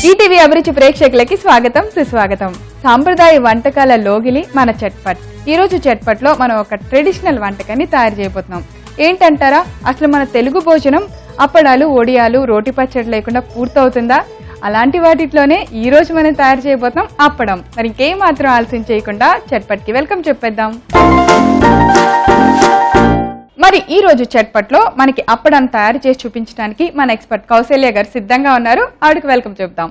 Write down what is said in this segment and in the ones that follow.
ETV అభిరుచి ప్రేక్షకులకి స్వాగతం సుస్వాగతం. సాంప్రదాయ వంటకాల లోగిలి మన చట్పట్. ఈ రోజు చట్పట్ లో మనం ఒక ట్రెడిషనల్ వంటకాన్ని తయారు చేయబోతున్నాం. ఏంటంటారా, అసలు మన తెలుగు భోజనం అప్పడాలు, ఒడియాలు, రోటి పచ్చడి లేకుండా పూర్తవుతుందా? అలాంటి వాటిలోనే ఈ రోజు మనం తయారు చేయబోతున్నాం అప్పడం. మరి ఇంకేం మాత్రం ఆలస్యం చేయకుండా చట్పట్ కి వెల్కమ్ చెప్పేద్దాం. మరి ఈ రోజు చట్పట్ లో మనకి అప్పడం తయారు చేసి చూపించడానికి మన ఎక్స్పర్ట్ కౌశల్య గారు సిద్ధంగా ఉన్నారు. ఆవిడకి వెల్కమ్ చెప్తాం.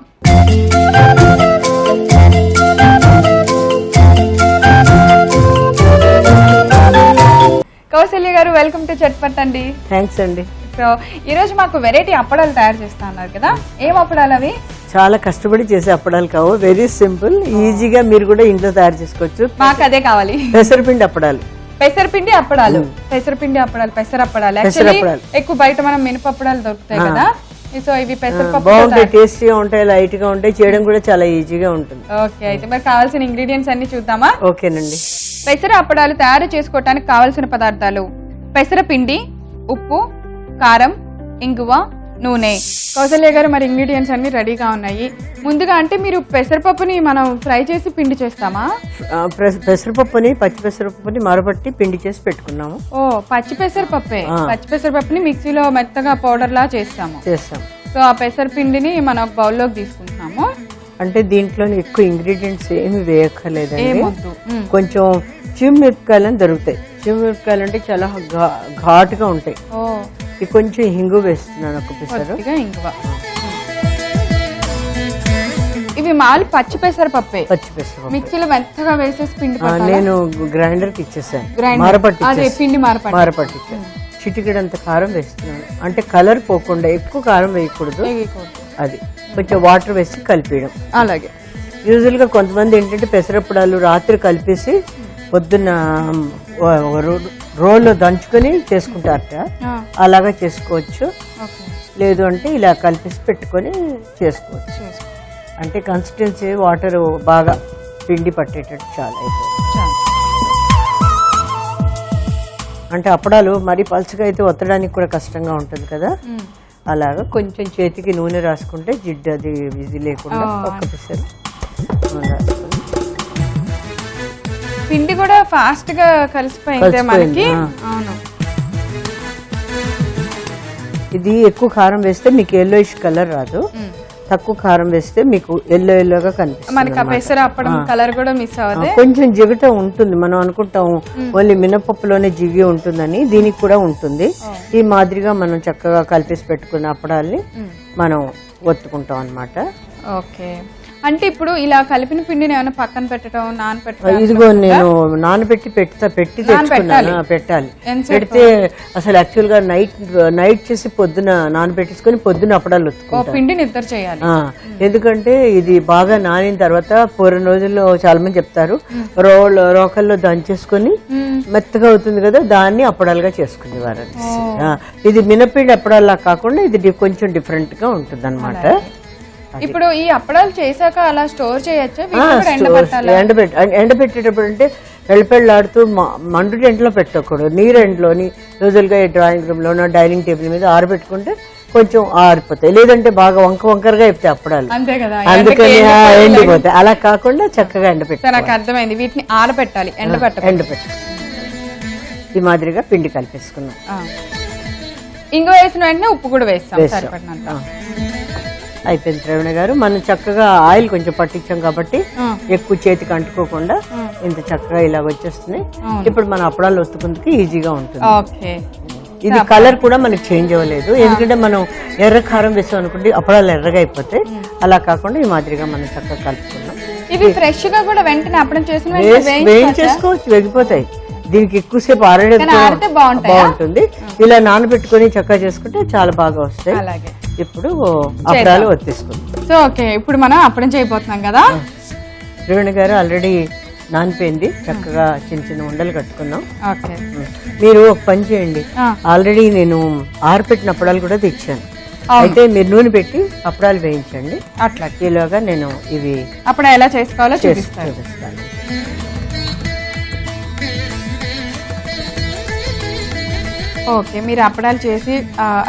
కౌశల్య గారు, వెల్కమ్ టు చట్పట్ అండి. థ్యాంక్స్ అండి. సో ఈ రోజు మాకు వెరైటీ అప్పడాలు తయారు చేస్తా ఉన్నారు కదా, ఏం అప్పడాలు అవి? చాలా కష్టపడి చేసే అప్పడాలు కావు, వెరీ సింపుల్, ఈజీగా మీరు కూడా ఇంట్లో తయారు చేసుకోవచ్చు. మాకు అదే కావాలి, పెసరపిండి అప్పడాలు. పెసరపిండి అప్పడాలు, పెసరపిండి అప్పడాలు, పెసర అప్పడాలు. ఎక్కువ బయట మనం మినప అప్పడాలు దొరుకుతాయి కదా, సో ఇవి పెసరపప్పు. బాగుంటాయి, టేస్టీగా ఉంటాయి, లైట్ గా ఉంటాయి, చేయడం కూడా చాలా ఈజీగా ఉంటుంది. ఓకే, అయితే మరి కావాల్సిన ఇంగ్రీడియంట్స్ అన్ని చూద్దామా? ఓకేనండి. పెసర అప్పడాలు తయారు చేసుకోవడానికి కావాల్సిన పదార్థాలు: పెసరపిండి, ఉప్పు, కారం, ఇంగువ, నూనె. కౌశల్య గారు, మరి ఇంగ్రీడియంట్స్ అన్ని రెడీగా ఉన్నాయి. ముందుగా అంటే మీరు పెసరపప్పుని మనం ఫ్రై చేసి పిండి చేస్తామా? పెసరపప్పుని, పచ్చి పెసరపప్పుని మరపట్టి పిండి చేసి పెట్టుకున్నాము. ఓ, పచ్చి పెసరపప్పే. పచ్చి పెసరపప్పుని మిక్సీలో మెత్తగా పౌడర్ లా చేస్తాం. సో ఆ పెసరపిండిని మనం ఒక బౌల్లోకి తీసుకుంటున్నాము. అంటే దీంట్లో ఎక్కువ ఇంగ్రీడియంట్స్ ఏమి వేయక్కర్లేదండి. కొంచెం చిమ్మిరపకాయలు దొరుకుతాయి. చిమ్మిరపకాయలు అంటే చాలా ఘాటుగా ఉంటాయి. కొంచెం హింగు వేస్తున్నాను, ఒక పెసరు ఇంగువ. ఇవి మాలు పచ్చి పెసరపప్పే. పచ్చి పెసరపప్పు మిక్సీలో మెత్తగా వేసేసి పిండి నేను గ్రైండర్ కి ఇచ్చేసాను. పిండి మారపట్టించాను. చిటికెడంత కారం వేస్తున్నాను, అంటే కలర్ పోకుండా. ఎక్కువ కారం వేయకూడదు, అది కొంచెం వాటర్ వేసి కలిపేయడం. అలాగే యూజువల్ గా కొంతమంది ఏంటంటే పెసరప్పడాలు రాత్రి కలిపేసి పొద్దున్న రోల్లో దంచుకొని చేసుకుంటారట, అలాగా చేసుకోవచ్చు. లేదు అంటే ఇలా కలిపేసి పెట్టుకొని చేసుకోవచ్చు. అంటే కన్సిస్టెన్సీ వాటర్ బాగా పిండి పట్టేటట్టు చాలా అయిపోయింది. అంటే అప్పడాలు మరీ పలుచగా అయితే ఒత్తడానికి కూడా కష్టంగా ఉంటుంది కదా, అలాగా కొంచెం చేతికి నూనె రాసుకుంటే జిడ్డు అది ఇది లేకుండా ఒక్క పిసరు నూనె రాసుకుంటే పిండి కూడా ఫాస్ట్ గా కలిసిపోయింది మనకి. అవును, ఇది ఎక్కువ కారం వేస్తే మీకు ఎల్లోయిష్ కలర్ రాదు, తక్కువ కారం వేస్తే మీకు ఎల్లోగా కనిపిస్తుంది. మనకి ఆ పెసర అప్పడం కలర్ కూడా మిస్ అవ్వదు. కొంచెం జిగట ఉంటుంది. మనం అనుకుంటాం ఓన్లీ మినపప్పులోనే జిగి ఉంటుందని, దీనికి కూడా ఉంటుంది. ఈ మాదిరిగా మనం చక్కగా కలిపేసి పెట్టుకున్న అప్పడాల్ని మనం ఒత్తుకుంటాం అన్నమాట. ఓకే, అంటే ఇప్పుడు ఇలా కలిపిన పిండిని ఏమైనా పక్కన పెట్టడం, నానబెట్టడం? ఇదిగో నేను నానబెట్టి తెచ్చుకున్నాను. పెట్టాలి, పెడితే అసలు యాక్చువల్ గా నైట్ చేసి పొద్దున నానబెట్టేసుకుని పొద్దున అప్పడాలు ఒత్తుకుంటాను. పిండి నిద్ర చేయాలి, ఎందుకంటే ఇది బాగా నానిన తర్వాత పూర్వం రోజుల్లో చాలా మంది చెప్తారు, రోకల్లో దంచేసుకుని మెత్తగా అవుతుంది కదా, దాన్ని అప్పడాలుగా చేసుకునేవారు. ఇది మినపిండి అప్పడాల్లా కాకుండా ఇది కొంచెం డిఫరెంట్ గా ఉంటుంది అన్నమాట. ఇప్పుడు ఈ అప్పడాలు చేశాక అలా స్టోర్ చేయొచ్చా? ఎండబెట్టేటప్పుడు అంటే పెళ్ళపెళ్ళాడుతూ మండు ఎండలో పెట్టకూడదు, నీరు ఎండలోని యూజువల్గా డ్రాయింగ్ రూమ్ లోనో డైనింగ్ టేబుల్ మీద ఆరబెట్టుకుంటే కొంచెం ఆరిపోతాయి. లేదంటే బాగా వంకరగా అయిపోతాయి అప్పడాలు, అందుకని ఎండిపోతాయి. అలా కాకుండా చక్కగా ఎండబెట్టాలి. నాకు అర్థమైంది, వీటిని ఆరబెట్టాలి, ఎండబెట్టాలి. ఈ మాదిరిగా పిండి కలిపేసుకున్నాం. ఇంగువ వేసిన వెంటనే ఉప్పు కూడా వేస్తాం సరిపడినంత. అయిపోయింది శ్రవణ గారు. మనం చక్కగా ఆయిల్ కొంచెం పట్టించాం కాబట్టి ఎక్కువ చేతికి అంటుకోకుండా ఇంత చక్కగా ఇలా వచ్చేస్తున్నాయి. ఇప్పుడు మన అప్పడాలు ఒత్తుకుందుకు ఈజీగా ఉంటుంది. ఇది కలర్ కూడా మనకి చేంజ్ అవ్వలేదు, ఎందుకంటే మనం ఎర్ర కారం వేసాం అనుకుంటే అప్పడాలు ఎర్రగా అయిపోతాయి. అలా కాకుండా ఈ మాదిరిగా మనం చక్కగా కలుపుకున్నాం. ఇవి ఫ్రెష్ గా కూడా వెంటనే అప్పడం వేయించేసుకోవచ్చు, వెగిపోతాయి. దీనికి ఎక్కువసేపు ఆరడేది బాగుంటుంది. ఇలా నానబెట్టుకుని చక్కగా చేసుకుంటే చాలా బాగా వస్తాయి. ఇప్పుడు అప్పడాలు ఒత్తేసుకుంటాం. సో ఓకే, ఇప్పుడు మనం అప్పడం చేయబోతున్నాం కదా. శ్రీవేణి గారు ఆల్రెడీ నానిపోయింది, చక్కగా చిన్న చిన్న ఉండలు కట్టుకున్నాం. మీరు ఒక పని చేయండి, ఆల్రెడీ నేను ఆరపెట్టిన అప్పడాలు కూడా తెచ్చాను. అయితే మీరు నూనె పెట్టి అప్పడాలు వేయించండి. అట్లా ఈలోగా నేను ఇవి అప్పుడు ఎలా చేసుకోవాలో చూపిస్తాను. ఓకే, మీరు అప్పడాలు చేసి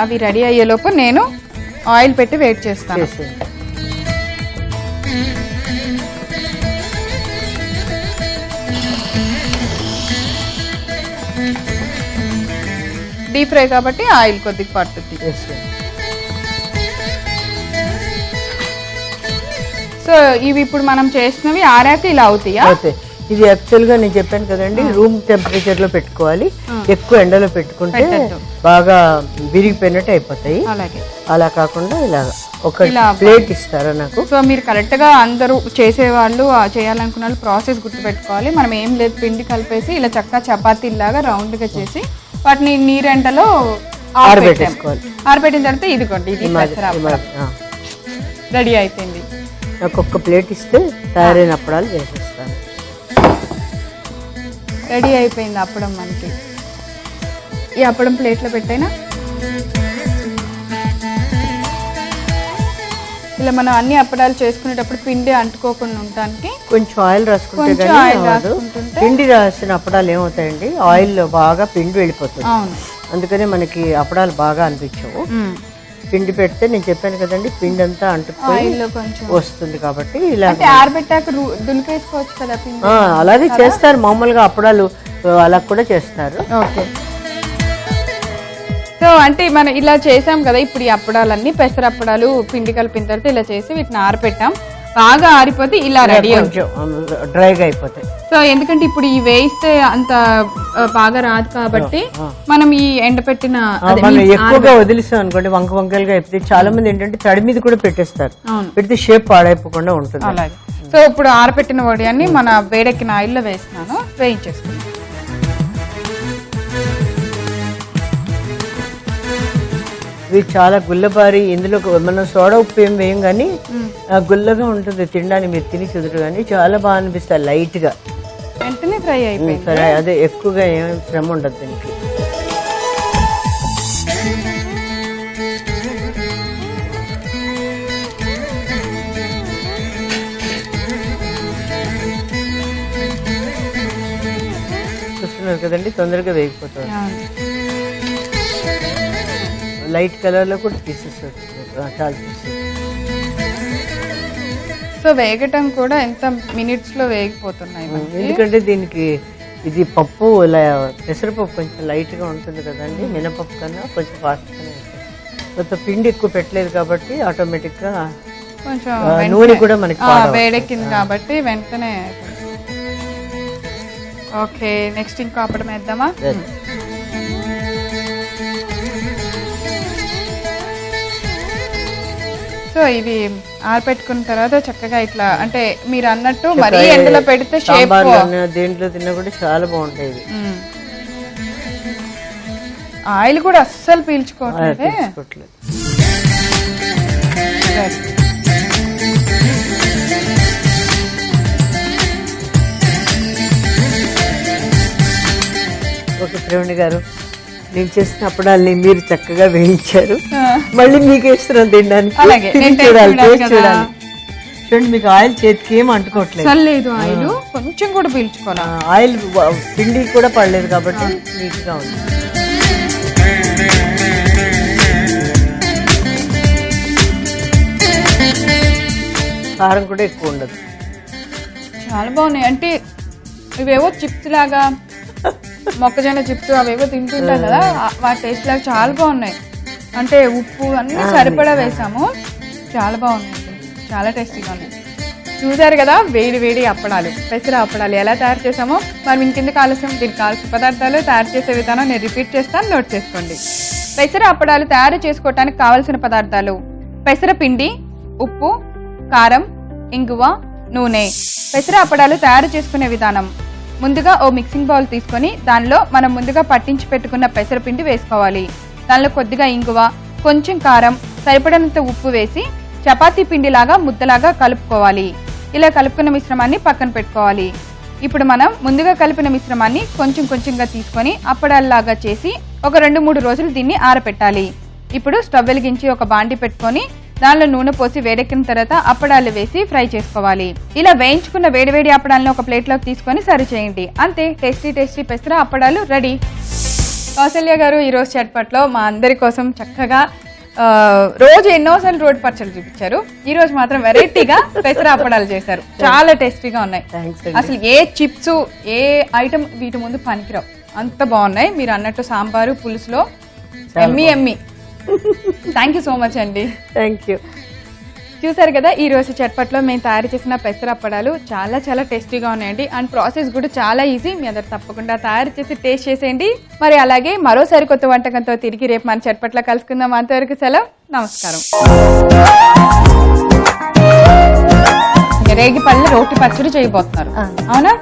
అవి రెడీ అయ్యేలోపు నేను ఆయిల్ పెట్టి వెయిట్ చేస్తాను. డీప్ ఫ్రై కాబట్టి ఆయిల్ కొద్దిగా పట్టుద్ది. సో ఇవి ఇప్పుడు మనం చేసినవి ఆరాక ఇలా అవుతాయా? ఇది యాక్చువల్ గా నేను చెప్పాను కదండి, రూమ్ టెంపరేచర్ లో పెట్టుకోవాలి. ఎక్కువ ఎండలో పెట్టుకుంటే బాగా విరిగిపోయినట్టు అయిపోతాయి. అలా కాకుండా ఇలా ఒక ప్లేట్ ఇస్తారా నాకు? సో మీరు కరెక్ట్ గా అందరూ చేసేవాళ్ళు చేయాలనుకున్న వాళ్ళు ప్రాసెస్ గుర్తుపెట్టుకోవాలి. మనం ఏం లేదు, పిండి కలిపేసి ఇలా చక్కగా చపాతీలాగా రౌండ్ గా చేసి వాటిని నీరెంటలో ఆరబెట్టేసుకోవాలి. ఆరబెట్టిన తర్వాత ఇదిగోండి ఇది రెడీ అయిపోయింది. నాకు ఒక్క ప్లేట్ ఇస్తే తయారైన అప్పడాలు చేసేస్తాను. రెడీ అయిపోయింది అప్పడం మనకి. ఈ అప్పడం ప్లేట్లో పెట్టైనా ఇలా మనం అన్ని అప్పడాలు చేసుకునేటప్పుడు పిండి అంటుకోకుండా ఉండడానికి కొంచెం ఆయిల్ రాసుకుంటే పిండి రాసిన అప్పడాలు ఏమవుతాయండి, ఆయిల్ లో బాగా పిండి వెళ్ళిపోతుంది. అందుకనే మనకి అప్పడాలు బాగా అనిపించవు. పిండి పెడితే నేను చెప్పాను కదండి, పిండి అంతా అంటుకుపోయి వస్తుంది. కాబట్టి ఇలా ఆరబెట్టాక దులిపేసుకోవచ్చు కదా పిండి. అలాగే చేస్తారు మామూలుగా అప్పడాలు, అలా కూడా చేస్తారు. ఓకే. సో అంటే మనం ఇలా చేసాం కదా, ఇప్పుడు ఈ అప్పడాలన్నీ పెసర అప్పడాలు పిండి కలిపిన తర్వాత ఇలా చేసి వీటిని ఆరపెట్టాం. బాగా ఆరిపోతే ఇలా రెడీ డ్రైగా అయిపోతాయి. సో ఎందుకంటే ఇప్పుడు ఈ వేయిస్తే అంత బాగా రాదు కాబట్టి మనం ఈ ఎండపెట్టిన ఎక్కువగా వదిలిస్తాం అనుకోండి, వంకలుగా అయిపోతే చాలా మంది ఏంటంటే తడి మీద కూడా పెట్టేస్తారు. పెడితే షేప్ పాడైపోకుండా ఉంటుంది. అలాగే. సో ఇప్పుడు ఆరపెట్టిన వడియాన్ని మన వేడెక్కిన ఆయిల్లో వేస్తున్నాను, వేయించేసుకున్నాను. ఇవి చాలా గుల్లబారి, ఇందులో మనం సోడా ఉప్పు ఏం వేయం కానీ గుల్లగా ఉంటుంది తినడానికి. మీరు తిని కుదురు కానీ చాలా బాగా అనిపిస్తాయి. లైట్ గా వెంటనే ఫ్రై అయిపోయింది. అదే ఎక్కువగా ఏం శ్రమ ఉండదు దీనికి. చూస్తున్నారు కదండి, తొందరగా వేగిపోతుంది. లైట్ కలర్ లో కూడా పీసెస్ చాలా పీసెస్. సో వేగటం కూడా ఎంత మినిట్స్ లో వేగిపోతున్నాయి. ఎందుకంటే దీనికి ఇది పప్పు పెసరపప్పు కొంచెం లైట్ గా ఉంటుంది కదండి, మినపప్పు కన్నా కొంచెం ఫాస్ట్ గానే ఉంటుంది. కొంత పిండి ఎక్కువ పెట్టలేదు కాబట్టి ఆటోమేటిక్ గా కొంచెం నూనె కూడా మనకి వేడెక్కింది కాబట్టి వెంటనే. ఓకే, నెక్స్ట్ ఇంకో అప్పడం వేద్దామా? సో ఇవి ఆరపెట్టుకున్న తర్వాత చక్కగా ఇట్లా, అంటే మీరు అన్నట్టు మరీ ఎండలో పెడితే షేప్ దేంట్లో తిన్నా కూడా చాలా బాగుంటాయి. ఆయిల్ కూడా అస్సలు పీల్చుకోవట్లేదు. ఓకే శ్రవణి గారు, నేను చేసిన అప్పడాల్ని మీరు చక్కగా వేయించారు. మళ్ళీ మీకు ఇస్తున్నాను తినడానికి. చూడాలి. చూడండి, మీకు ఆయిల్ చేతికి ఏం అంటుకోవట్లేదు. ఆయిల్ కొంచెం కూడా పీల్చుకోవాలి. ఆయిల్ పిండి కూడా పడలేదు కాబట్టి నీట్ గా ఉంది. కారం కూడా ఎక్కువ ఉండదు. చాలా బాగున్నాయి. అంటే ఇవేవో చిప్స్ లాగా, మొక్కజొన్న చిప్స్ అవేవో తింటుంటాం కదా, వాటి టేస్ట్ లాగా చాలా బాగున్నాయి. అంటే ఉప్పు అన్ని సరిపడా వేసాము. చాలా బాగున్నాయి, చాలా టేస్టీగా ఉన్నాయి. చూసారు కదా, వేడి వేడి అప్పడాలు, పెసర అప్పడాలు ఎలా తయారు చేసామో. మరి ఇంకెందుకు ఆలస్యం, దీనికి కావాల్సిన పదార్థాలు, తయారు చేసే విధానం నేను రిపీట్ చేస్తాను, నోట్ చేసుకోండి. పెసర అప్పడాలు తయారు చేసుకోవడానికి కావలసిన పదార్థాలు: పెసర పిండి, ఉప్పు, కారం, ఇంగువ, నూనె. పెసర అప్పడాలు తయారు చేసుకునే విధానం: ముందుగా ఓ మిక్సింగ్ బౌల్ తీసుకొని దానిలో మనం ముందుగా పట్టించి పెట్టుకున్న పెసరపిండి వేసుకోవాలి. దానిలో కొద్దిగా ఇంగువ, కొంచెం కారం, సరిపడినంత ఉప్పు వేసి చపాతీ పిండిలాగా ముద్దలాగా కలుపుకోవాలి. ఇలా కలుపుకున్న మిశ్రమాన్ని పక్కన పెట్టుకోవాలి. ఇప్పుడు మనం ముందుగా కలిపిన మిశ్రమాన్ని కొంచెం కొంచెంగా తీసుకొని అప్పడాల్లాగా చేసి ఒక 2-3 రోజులు దీన్ని ఆరపెట్టాలి. ఇప్పుడు స్టవ్ వెలిగించి ఒక బాండి పెట్టుకొని దానిలో నూనె పోసి వేడెక్కిన తర్వాత అప్పడాలు వేసి ఫ్రై చేసుకోవాలి. ఇలా వేయించుకున్న వేడివేడి అప్పడాలను ఒక ప్లేట్లోకి తీసుకొని సర్వ్ చేయండి. అంతే, టేస్టీ టేస్టీ పెసర అప్పడాలు రెడీ. కౌసల్య గారు, ఈరోజు చట్పట్లో మా అందరి కోసం చక్కగా రోజు ఎన్నోసార్లు రోడ్డు పచ్చళ్ళు చూపించారు, ఈ రోజు మాత్రం వెరైటీగా పెసర అప్పడాలు చేశారు. చాలా టేస్టీగా ఉన్నాయి. అసలు ఏ చిప్స్ ఏ ఐటమ్ వీటి ముందు పనికిరావు, అంత బాగున్నాయి. మీరు అన్నట్టు సాంబారు పులుసులో ఎమ్మి. థ్యాంక్ యూ సో మచ్ అండి. Thank you. చూసారు కదా ఈ రోజు చట్పట్లో మేము తయారు చేసిన పెసర అప్పడాలు చాలా చాలా టేస్టీగా ఉన్నాయండి. అండ్ ప్రాసెస్ కూడా చాలా ఈజీ. మీ అందరు తప్పకుండా తయారు చేసి టేస్ట్ చేసేయండి. మరి అలాగే మరో సరికొత్త వంటకంతో తిరిగి రేపు మన చట్పట్లో కలుసుకుందాం. అంతవరకు సెలవు, నమస్కారం. రేగిపల్లి రోటి పచ్చడి చేయబోతున్నారు, అవునా?